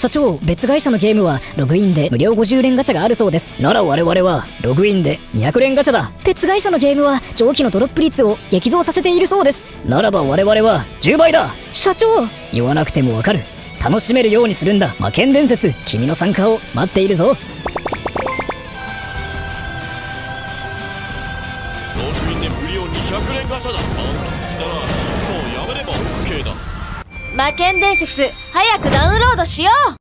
社長、別会社のゲームはログインで無料50連ガチャがあるそうです。なら我々はログインで200連ガチャだ。別会社のゲームは上記のドロップ率を激増させているそうです。ならば我々は10倍だ。社長、言わなくてもわかる。楽しめるようにするんだ。魔剣伝説、君の参加を待っているぞ。ログインで無料200連ガチャだ。満喫したらもうやめれば OK だ。魔剣伝説、早くダウンロードしよう。